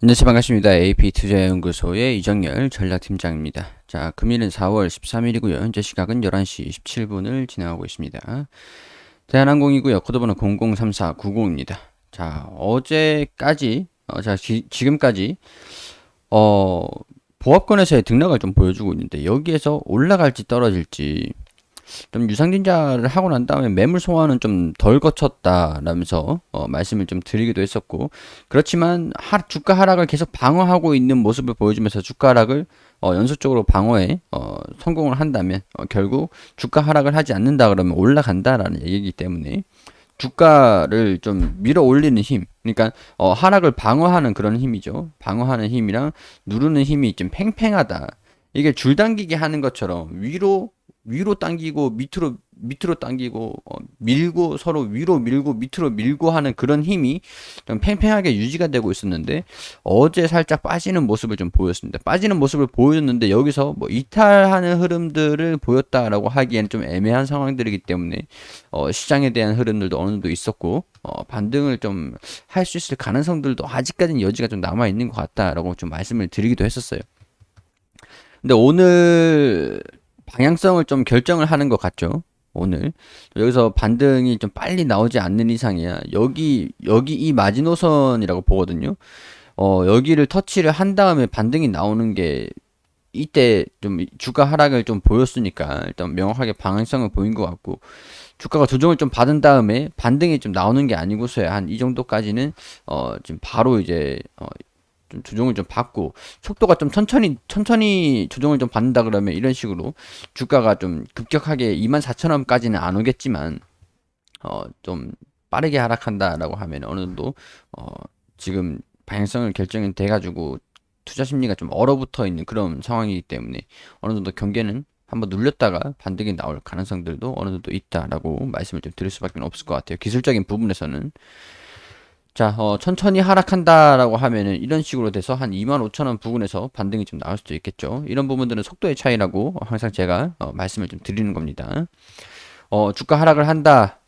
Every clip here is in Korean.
안녕하세요. 반갑습니다. AP투자연구소의 이정열 전략팀장입니다. 자, 금일은 4월 13일이고요. 현재 시각은 11시 27분을 지나가고 있습니다. 대한항공이고요. 코드번호 003490입니다. 자, 어제까지, 지금까지, 어, 보합권에서의 등락을 좀 보여주고 있는데, 여기에서 올라갈지 떨어질지, 좀 유상증자를 하고 난 다음에 매물 소화는 좀 덜 거쳤다라면서 말씀을 좀 드리기도 했었고, 그렇지만 주가 하락을 계속 방어하고 있는 모습을 보여주면서 주가 하락을 연속적으로 방어에 성공을 한다면 결국 주가 하락을 하지 않는다 그러면 올라간다라는 얘기이기 때문에 주가를 좀 밀어 올리는 힘, 그러니까 하락을 방어하는 그런 힘이죠. 방어하는 힘이랑 누르는 힘이 좀 팽팽하다. 이게 줄당기기 하는 것처럼 위로 당기고 밑으로 당기고 밀고 서로 위로 밀고 밑으로 밀고 하는 그런 힘이 좀 팽팽하게 유지가 되고 있었는데 어제 살짝 빠지는 모습을 좀 보였습니다. 빠지는 모습을 보였는데 여기서 뭐 이탈하는 흐름들을 보였다라고 하기에는 좀 애매한 상황들이기 때문에 시장에 대한 흐름들도 어느 정도 있었고 반등을 좀 할 수 있을 가능성들도 아직까지는 여지가 좀 남아 있는 것 같다라고 좀 말씀을 드리기도 했었어요. 근데 오늘 방향성을 좀 결정을 하는 것 같죠. 오늘 여기서 반등이 좀 빨리 나오지 않는 이상이야. 여기 이 마지노선이라고 보거든요. 여기를 터치를 한 다음에 반등이 나오는 게 이때 좀 주가 하락을 좀 보였으니까 일단 명확하게 방향성을 보인 것 같고 주가가 조정을 좀 받은 다음에 반등이 좀 나오는 게 아니고서야 한 이 정도까지는 지금 바로 이제 좀 조정을 좀 받고 속도가 좀 천천히 조정을 좀 받는다 그러면 이런 식으로 주가가 좀 급격하게 24,000원까지는 안 오겠지만 좀 빠르게 하락한다라고 하면 어느 정도 어 지금 방향성을 결정이 돼 가지고 투자 심리가 좀 얼어붙어 있는 그런 상황이기 때문에 어느 정도 경계는 한번 눌렸다가 반등이 나올 가능성들도 어느 정도 있다라고 말씀을 좀 드릴 수밖에 없을 것 같아요. 기술적인 부분에서는 자, 천천히 하락한다라고 하면은 이런 식으로 돼서 한 25,000원 부근에서 반등이 좀 나올 수도 있겠죠. 이런 부분들은 속도의 차이라고 항상 제가 말씀을 좀 드리는 겁니다. 주가 하락을 한다,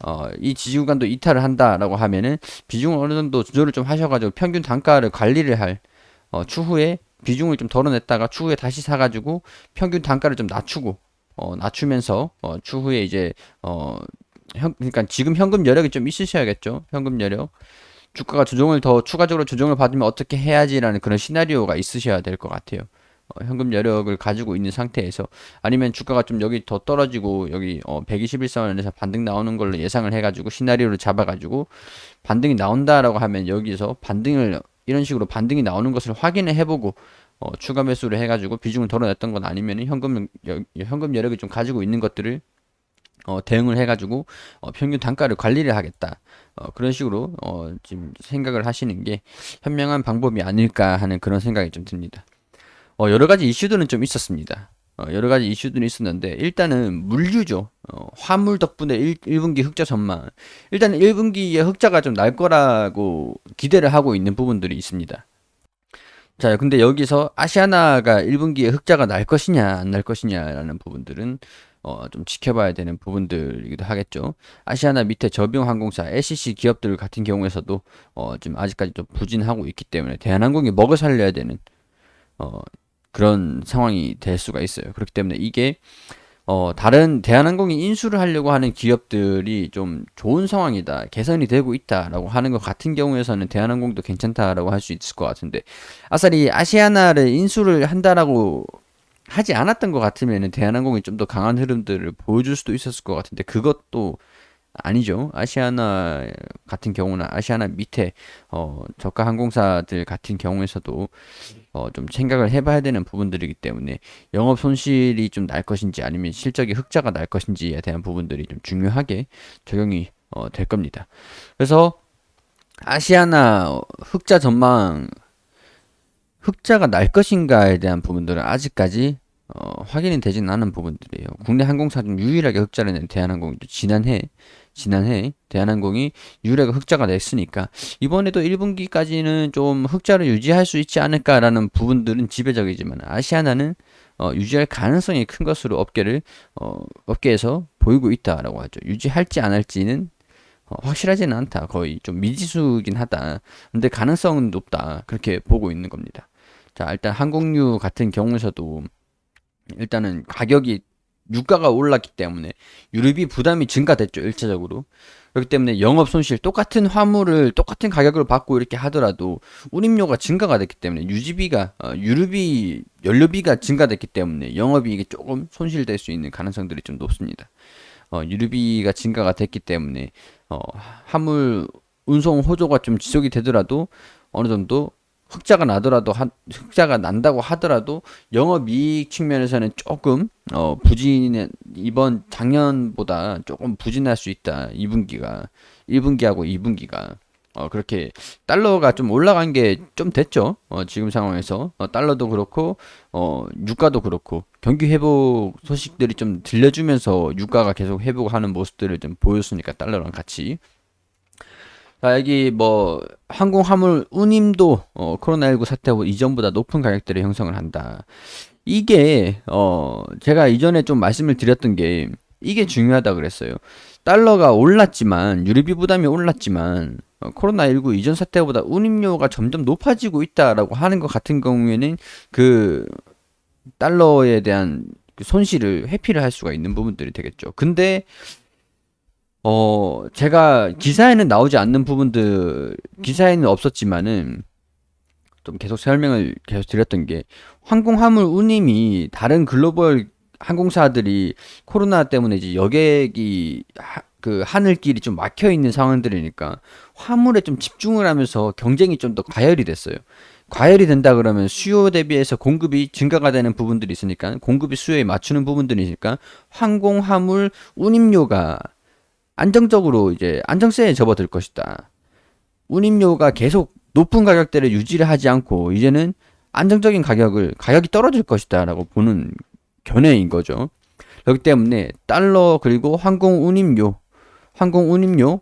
이 지지 구간도 이탈을 한다라고 하면은 비중을 어느 정도 조절을 좀 하셔가지고 평균 단가를 관리를 할, 추후에 비중을 좀 덜어냈다가 추후에 다시 사가지고 평균 단가를 좀 낮추고, 낮추면서, 추후에 이제, 그러니까 지금 현금 여력이 좀 있으셔야겠죠. 현금 여력. 주가가 조정을 더 추가적으로 조정을 받으면 어떻게 해야지라는 그런 시나리오가 있으셔야 될 것 같아요. 현금 여력을 가지고 있는 상태에서 아니면 주가가 좀 여기 더 떨어지고 여기 121선에서 반등 나오는 걸로 예상을 해가지고 시나리오를 잡아가지고 반등이 나온다라고 하면 여기서 반등을 이런 식으로 반등이 나오는 것을 확인을 해보고 추가 매수를 해가지고 비중을 덜어냈던 건 아니면 현금 여력을 좀 가지고 있는 것들을 대응을 해가지고 평균 단가를 관리를 하겠다. 그런 식으로 지금 생각을 하시는 게 현명한 방법이 아닐까 하는 그런 생각이 좀 듭니다. 여러 가지 이슈들은 좀 있었습니다. 여러 가지 이슈들이 있었는데 일단은 물류죠. 화물 덕분에 1분기 흑자 전망. 일단은 1분기에 흑자가 좀 날 거라고 기대를 하고 있는 부분들이 있습니다. 자, 근데 여기서 아시아나가 1분기에 흑자가 날 것이냐, 안 날 것이냐라는 부분들은 좀 지켜봐야 되는 부분들이기도 하겠죠. 아시아나 밑에 저비용항공사, LCC 기업들 같은 경우에서도 지금 아직까지 좀 부진하고 있기 때문에 대한항공이 먹여 살려야 되는 어, 그런 상황이 될 수가 있어요. 그렇기 때문에 이게 다른 대한항공이 인수를 하려고 하는 기업들이 좀 좋은 상황이다, 개선이 되고 있다라고 하는 것 같은 경우에서는 대한항공도 괜찮다라고 할 수 있을 것 같은데, 아싸리 아시아나를 인수를 한다라고 하지 않았던 것 같으면 대한항공이 좀 더 강한 흐름들을 보여줄 수도 있었을 것 같은데, 그것도 아니죠. 아시아나 같은 경우나 아시아나 밑에 저가 항공사들 같은 경우에서도 좀 생각을 해봐야 되는 부분들이기 때문에 영업 손실이 좀 날 것인지 아니면 실적이 흑자가 날 것인지에 대한 부분들이 좀 중요하게 적용이 될 겁니다. 그래서 아시아나 흑자 전망, 흑자가 날 것인가에 대한 부분들은 아직까지 확인이 되진 않은 부분들이에요. 국내 항공사 중 유일하게 흑자를 낸 대한항공이죠. 지난해 대한항공이 유일하게 흑자가 냈으니까 이번에도 1분기까지는 좀 흑자를 유지할 수 있지 않을까라는 부분들은 지배적이지만 아시아나는 유지할 가능성이 큰 것으로 업계에서 보이고 있다라고 하죠. 유지할지 안 할지는 확실하지는 않다. 거의 좀 미지수긴 하다. 근데 가능성은 높다. 그렇게 보고 있는 겁니다. 자, 일단 항공유 같은 경우에서도 일단은 가격이 유가가 올랐기 때문에 유류비 부담이 증가됐죠, 일차적으로. 그렇기 때문에 영업 손실, 똑같은 화물을 똑같은 가격을 받고 이렇게 하더라도 운임료가 증가가 됐기 때문에 유지비가 유류비, 연료비가 증가됐기 때문에 영업이익이 조금 손실될 수 있는 가능성들이 좀 높습니다. 유류비가 증가가 됐기 때문에 화물 운송 호조가 좀 지속이 되더라도 어느 정도 흑자가 난다고 하더라도 영업이익 측면에서는 조금 부진은 이번 작년보다 조금 부진할 수 있다. 2분기가 1분기하고 2분기가 그렇게 달러가 좀 올라간 게 좀 됐죠. 지금 상황에서 달러도 그렇고 유가도 그렇고 경기 회복 소식들이 좀 들려주면서 유가가 계속 회복하는 모습들을 좀 보였으니까 달러랑 같이. 자, 여기 뭐 항공 화물 운임도 코로나19 사태 이전보다 높은 가격대를 형성을 한다. 이게 제가 이전에 좀 말씀을 드렸던 게 이게 중요하다 그랬어요. 달러가 올랐지만 유류비 부담이 올랐지만 코로나19 이전 사태보다 운임료가 점점 높아지고 있다라고 하는 것 같은 경우에는 그 달러에 대한 그 손실을 회피를 할 수가 있는 부분들이 되겠죠. 근데 제가 기사에는 나오지 않는 부분들, 기사에는 없었지만은, 좀 계속 설명을 계속 드렸던 게, 항공화물 운임이 다른 글로벌 항공사들이 코로나 때문에 이제 여객이, 그 하늘길이 좀 막혀 있는 상황들이니까, 화물에 좀 집중을 하면서 경쟁이 좀 더 과열이 됐어요. 과열이 된다 그러면 수요 대비해서 공급이 증가가 되는 부분들이 있으니까, 공급이 수요에 맞추는 부분들이 있으니까, 항공화물 운임료가 안정적으로 이제 안정세에 접어들 것이다. 운임료가 계속 높은 가격대를 유지를 하지 않고 이제는 안정적인 가격이 떨어질 것이다라고 보는 견해인 거죠. 그렇기 때문에 달러 그리고 항공 운임료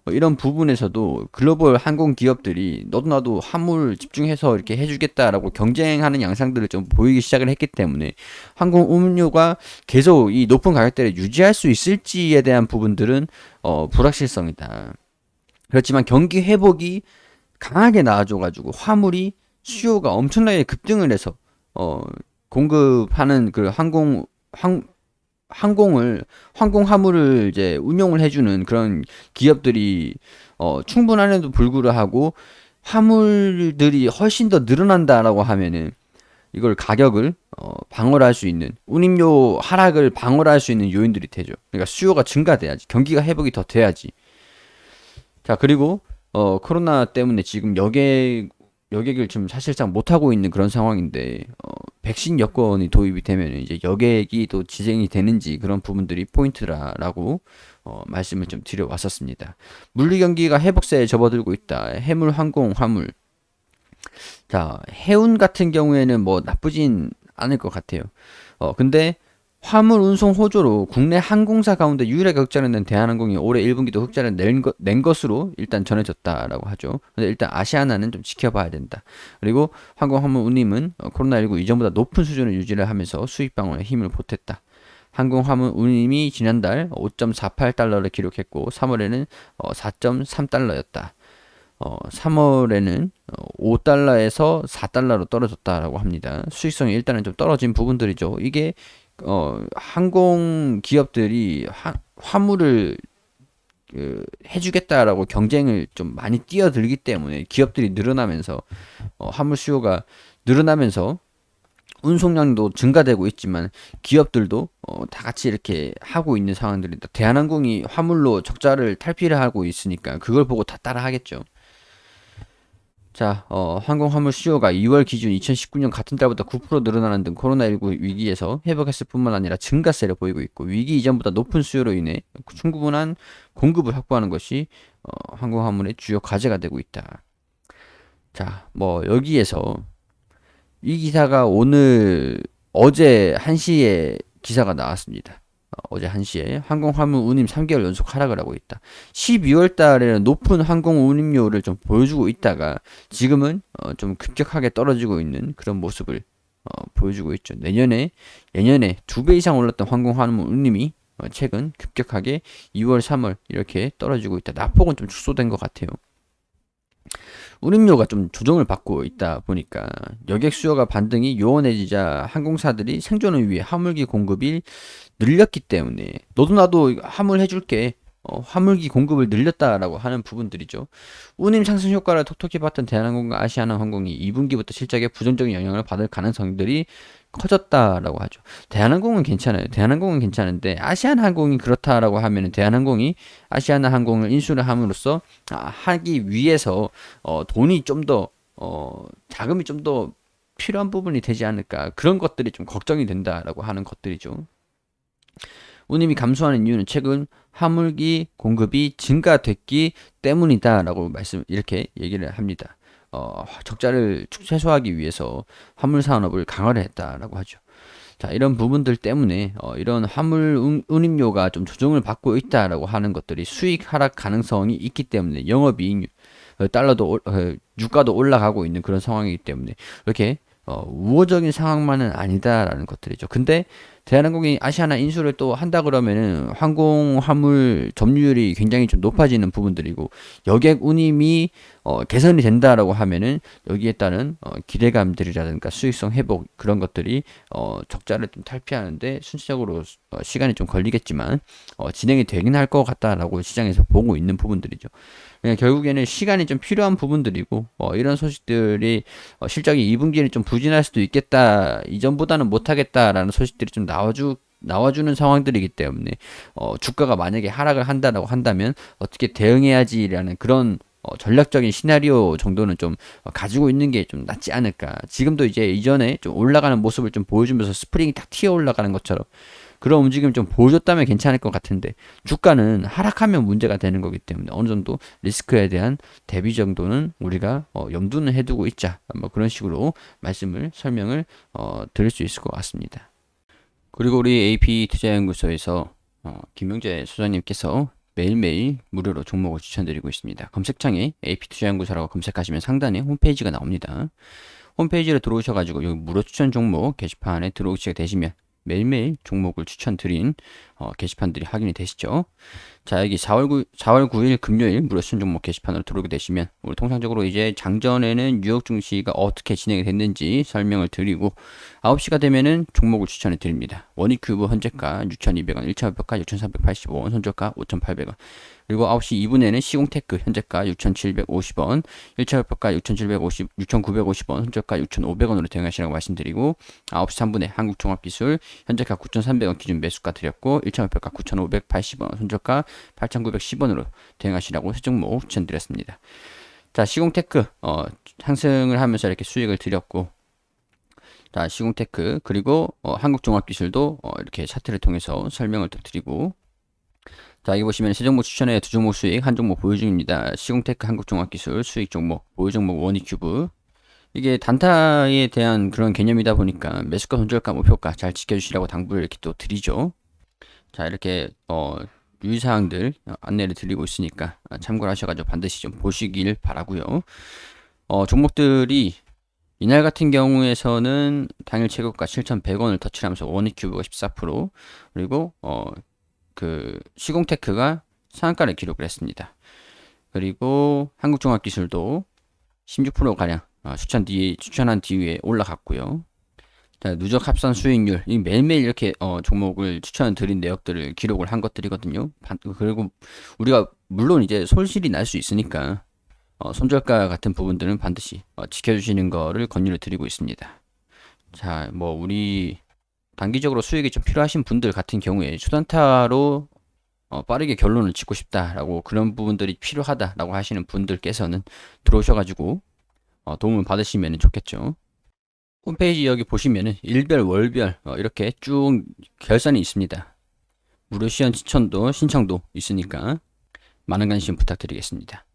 이런 부분에서도 글로벌 항공 기업들이 너도 나도 화물 집중해서 이렇게 해주겠다라고 경쟁하는 양상들을 좀 보이기 시작을 했기 때문에 항공 운임료가 계속 이 높은 가격대를 유지할 수 있을지에 대한 부분들은 불확실성이다. 그렇지만 경기 회복이 강하게 나와줘가지고 화물이 수요가 엄청나게 급등을 해서 어, 공급하는 그 항공 화물을 이제 운용을 해주는 그런 기업들이 충분한에도 불구하고 화물들이 훨씬 더 늘어난다라고 하면은 이걸 가격을 방어를 할 수 있는 운임료 하락을 방어를 할 수 있는 요인들이 되죠. 그러니까 수요가 증가돼야지 경기가 회복이 더 돼야지. 자, 그리고 코로나 때문에 지금 여객을 지금 사실상 못하고 있는 그런 상황인데, 백신 여건이 도입이 되면 이제 여객이 또 지정이 되는지 그런 부분들이 포인트라고 말씀을 좀 드려왔었습니다. 물류 경기가 회복세에 접어들고 있다. 해물, 항공, 화물. 자, 해운 같은 경우에는 뭐 나쁘진 않을 것 같아요. 근데 화물 운송 호조로 국내 항공사 가운데 유일하게 흑자를 낸 대한항공이 올해 1분기도 흑자를 낸 것으로 일단 전해졌다라고 하죠. 근데 일단 아시아나는 좀 지켜봐야 된다. 그리고 항공 화물 운임은 코로나19 이전보다 높은 수준을 유지를 하면서 수익 방어에 힘을 보탰다. 항공 화물 운임이 지난달 5.48달러를 기록했고 3월에는 4.3달러였다. 3월에는 5달러에서 4달러로 떨어졌다라고 합니다. 수익성이 일단은 좀 떨어진 부분들이죠. 이게 항공 기업들이 화물을 해주겠다라고 경쟁을 좀 많이 뛰어들기 때문에 기업들이 늘어나면서 화물 수요가 늘어나면서 운송량도 증가되고 있지만 기업들도 다 같이 이렇게 하고 있는 상황들이다. 대한항공이 화물로 적자를 탈피를 하고 있으니까 그걸 보고 다 따라 하겠죠. 자, 항공화물 수요가 2월 기준 2019년 같은 달보다 9% 늘어나는 등 코로나19 위기에서 회복했을 뿐만 아니라 증가세를 보이고 있고 위기 이전보다 높은 수요로 인해 충분한 공급을 확보하는 것이 항공화물의 주요 과제가 되고 있다. 자, 뭐 여기에서 이 기사가 어제 1시에 기사가 나왔습니다. 어제 1시에 항공화물 운임 3개월 연속 하락을 하고 있다. 12월 달에는 높은 항공 운임료를 좀 보여주고 있다가 지금은 좀 급격하게 떨어지고 있는 그런 모습을 보여주고 있죠. 예년에 2배 이상 올랐던 항공화물 운임이 최근 급격하게 2월, 3월 이렇게 떨어지고 있다. 낙폭은 좀 축소된 것 같아요. 운임료가 좀 조정을 받고 있다 보니까 여객 수요가 반등이 요원해지자 항공사들이 생존을 위해 화물기 공급이 늘렸기 때문에 너도 나도 화물 해줄게. 화물기 공급을 늘렸다라고 하는 부분들이죠. 운임 상승 효과를 톡톡히 봤던 대한항공과 아시아나항공이 2분기부터 실적에 부정적인 영향을 받을 가능성들이 커졌다라고 하죠. 대한항공은 괜찮아요. 대한항공은 괜찮은데 아시아나항공이 그렇다라고 하면은 대한항공이 아시아나항공을 인수를 함으로써 하기 위해서 돈이 좀 더 자금이 좀 더 필요한 부분이 되지 않을까 그런 것들이 좀 걱정이 된다라고 하는 것들이죠. 운임이 감소하는 이유는 최근 화물기 공급이 증가됐기 때문이다라고 이렇게 얘기를 합니다. 적자를 최소화하기 위해서 화물 산업을 강화를 했다라고 하죠. 자, 이런 부분들 때문에 이런 화물 운임료가 좀 조정을 받고 있다라고 하는 것들이 수익 하락 가능성이 있기 때문에 영업이익 달러도 유가도 올라가고 있는 그런 상황이기 때문에 이렇게 우호적인 상황만은 아니다라는 것들이죠. 근데 대한항공이 아시아나 인수를 또 한다 그러면은 항공 화물 점유율이 굉장히 좀 높아지는 부분들이고 여객 운임이 개선이 된다라고 하면은 여기에 따른 기대감들이라든가 수익성 회복 그런 것들이 적자를 좀 탈피하는데 순차적으로 시간이 좀 걸리겠지만 진행이 되긴 할 것 같다라고 시장에서 보고 있는 부분들이죠. 결국에는 시간이 좀 필요한 부분들이고 이런 소식들이 실적이 2분기는 좀 부진할 수도 있겠다 이전보다는 못하겠다라는 소식들이 좀 나와주는 상황들이기 때문에 주가가 만약에 하락을 한다라고 한다면 어떻게 대응해야지라는 그런 전략적인 시나리오 정도는 좀 가지고 있는 게 좀 낫지 않을까. 지금도 이제 이전에 좀 올라가는 모습을 좀 보여주면서 스프링이 딱 튀어 올라가는 것처럼 그런 움직임 좀 보여줬다면 괜찮을 것 같은데 주가는 하락하면 문제가 되는 거기 때문에 어느 정도 리스크에 대한 대비 정도는 우리가 염두는 해두고 있자. 뭐 그런 식으로 설명을 드릴 수 있을 것 같습니다. 그리고 우리 AP투자연구소에서 김용재 소장님께서 매일매일 무료로 종목을 추천드리고 있습니다. 검색창에 AP투자연구소라고 검색하시면 상단에 홈페이지가 나옵니다. 홈페이지로 들어오셔가지고 여기 무료 추천 종목 게시판에 들어오시게 되시면 매일매일 종목을 추천드린 게시판들이 확인이 되시죠. 자, 여기 4월 9일 금요일 무료 추천 종목 게시판으로 들어오게 되시면 우리 통상적으로 이제 장전에는 뉴욕 증시가 어떻게 진행이 됐는지 설명을 드리고 9시가 되면은 종목을 추천해 드립니다. 원익큐브 현재가 6,200원, 1차 목표가 6,385원, 손절가 5,800원. 그리고 9시 2분에는 시공테크 현재가 6,750원, 1차 목표가 6,950원, 손절가 6,500원으로 대응하시라고 말씀드리고 9시 3분에 한국종합기술 현재가 9,300원 기준 매수가 드렸고 1차 목표가 9,580원, 손절가 8,910원으로 대응하시라고 세 종목 추천드렸습니다. 자, 시공테크 상승을 하면서 이렇게 수익을 드렸고 자, 시공테크 그리고 한국종합기술도 이렇게 차트를 통해서 설명을 또 드리고 자, 여기 보시면 세 종목 추천해 두 종목 수익 한 종목 보유 중입니다. 시공테크 한국종합기술 수익 종목 보유 종목 원익큐브 이게 단타에 대한 그런 개념이다 보니까 매수가 손절가 목표가 잘 지켜주시라고 당부를 이렇게 또 드리죠. 자, 이렇게 유의사항들 안내를 드리고 있으니까 참고를 하셔가지고 반드시 좀 보시길 바라고요. 종목들이 이날 같은 경우에서는 당일 최고가 7,100원을 터치하면서 원익큐브가 14% 그리고 그 시공테크가 상한가를 기록을 했습니다. 그리고 한국종합기술도 16%가량 추천한 뒤에 올라갔고요. 자, 누적 합산 수익률 매일매일 이렇게 종목을 추천드린 내역들을 기록을 한 것들이거든요. 그리고 우리가 물론 이제 손실이 날 수 있으니까 손절가 같은 부분들은 반드시 지켜주시는 거를 권유를 드리고 있습니다. 자, 뭐 우리 단기적으로 수익이 좀 필요하신 분들 같은 경우에 초단타로 빠르게 결론을 짓고 싶다라고 그런 부분들이 필요하다라고 하시는 분들께서는 들어오셔가지고 도움을 받으시면 좋겠죠. 홈페이지 여기 보시면은 일별 월별 이렇게 쭉 결산이 있습니다. 무료 시연 신청도 있으니까 많은 관심 부탁드리겠습니다.